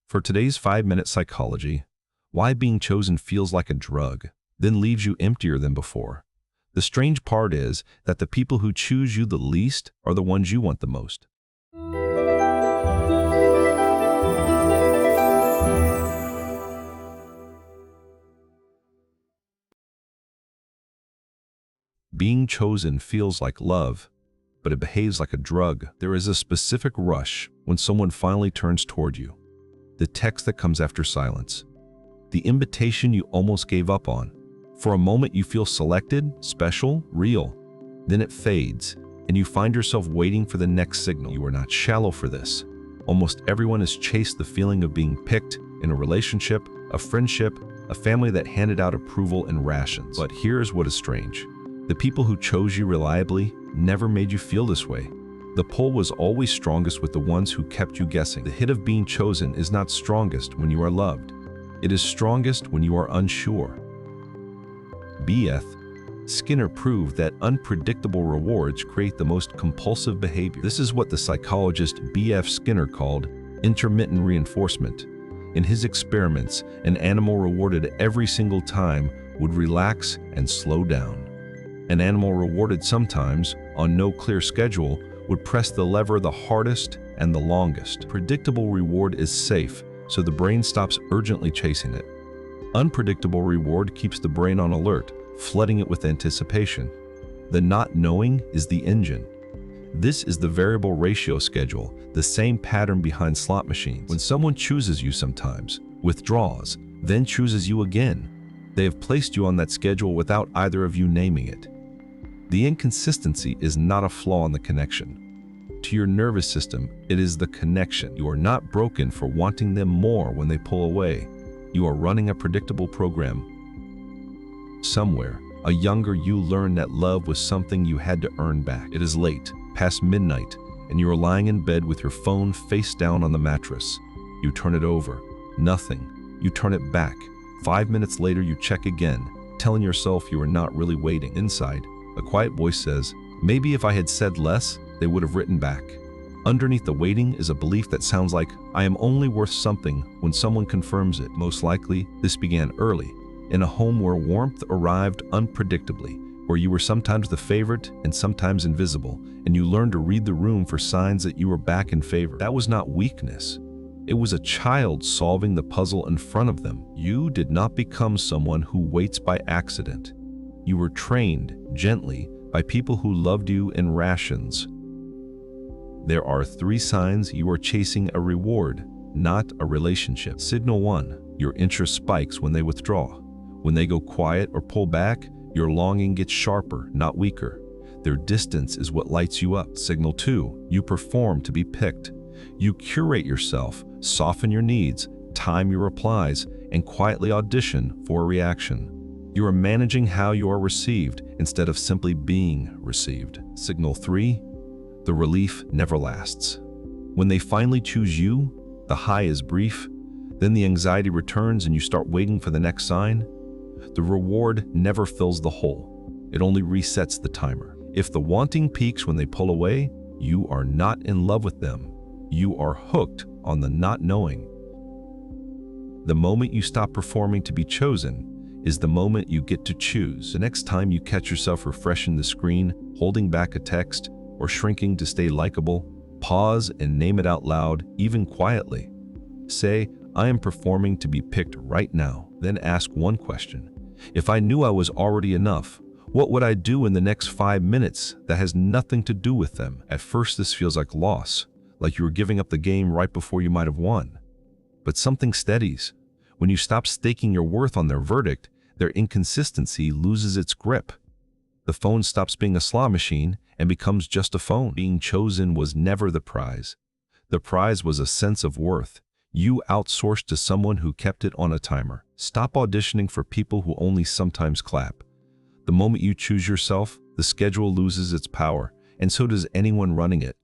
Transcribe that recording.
For today's 5-minute psychology, why being chosen feels like a drug, then leaves you emptier than before. The strange part is that the people who choose you the least are the ones you want the most. Being chosen feels like love, but it behaves like a drug. There is a specific rush when someone finally turns toward you. The text that comes after silence. The invitation you almost gave up on. For a moment you feel selected, special, real. Then it fades, and you find yourself waiting for the next signal. You are not shallow for this. Almost everyone has chased the feeling of being picked in a relationship, a friendship, a family that handed out approval and rations. But here's what is strange. The people who chose you reliably never made you feel this way. The pull was always strongest with the ones who kept you guessing. The hit of being chosen is not strongest when you are loved. It is strongest when you are unsure. B.F. Skinner proved that unpredictable rewards create the most compulsive behavior. This is what the psychologist B.F. Skinner called intermittent reinforcement. In his experiments, an animal rewarded every single time would relax and slow down. An animal rewarded sometimes, on no clear schedule, would press the lever the hardest and the longest. Predictable reward is safe, so the brain stops urgently chasing it. Unpredictable reward keeps the brain on alert, flooding it with anticipation. The not knowing is the engine. This is the variable ratio schedule, the same pattern behind slot machines. When someone chooses you sometimes, withdraws, then chooses you again, they have placed you on that schedule without either of you naming it. The inconsistency is not a flaw in the connection. To your nervous system, it is the connection. You are not broken for wanting them more when they pull away. You are running a predictable program. Somewhere, a younger you learned that love was something you had to earn back. It is late, past midnight, and you are lying in bed with your phone face down on the mattress. You turn it over. Nothing. You turn it back. 5 minutes later, you check again, telling yourself you are not really waiting. Inside, a quiet voice says, maybe if I had said less, they would have written back. Underneath the waiting is a belief that sounds like, I am only worth something when someone confirms it. Most likely, this began early, in a home where warmth arrived unpredictably, where you were sometimes the favorite and sometimes invisible, and you learned to read the room for signs that you were back in favor. That was not weakness. It was a child solving the puzzle in front of them. You did not become someone who waits by accident. You were trained, gently, by people who loved you in rations. There are 3 signs you are chasing a reward, not a relationship. Signal 1, your interest spikes when they withdraw. When they go quiet or pull back, your longing gets sharper, not weaker. Their distance is what lights you up. Signal 2, you perform to be picked. You curate yourself, soften your needs, time your replies, and quietly audition for a reaction. You are managing how you are received instead of simply being received. Signal 3, the relief never lasts. When they finally choose you, the high is brief, then the anxiety returns and you start waiting for the next sign. The reward never fills the hole. It only resets the timer. If the wanting peaks when they pull away, you are not in love with them. You are hooked on the not knowing. The moment you stop performing to be chosen is the moment you get to choose. The next time you catch yourself refreshing the screen, holding back a text, or shrinking to stay likable, pause and name it out loud, even quietly. Say, I am performing to be picked right now. Then ask one question. If I knew I was already enough, what would I do in the next 5 minutes that has nothing to do with them? At first, this feels like loss, like you were giving up the game right before you might have won. But something steadies. When you stop staking your worth on their verdict, their inconsistency loses its grip. The phone stops being a slot machine and becomes just a phone. Being chosen was never the prize. The prize was a sense of worth. You outsourced to someone who kept it on a timer. Stop auditioning for people who only sometimes clap. The moment you choose yourself, the schedule loses its power, and so does anyone running it.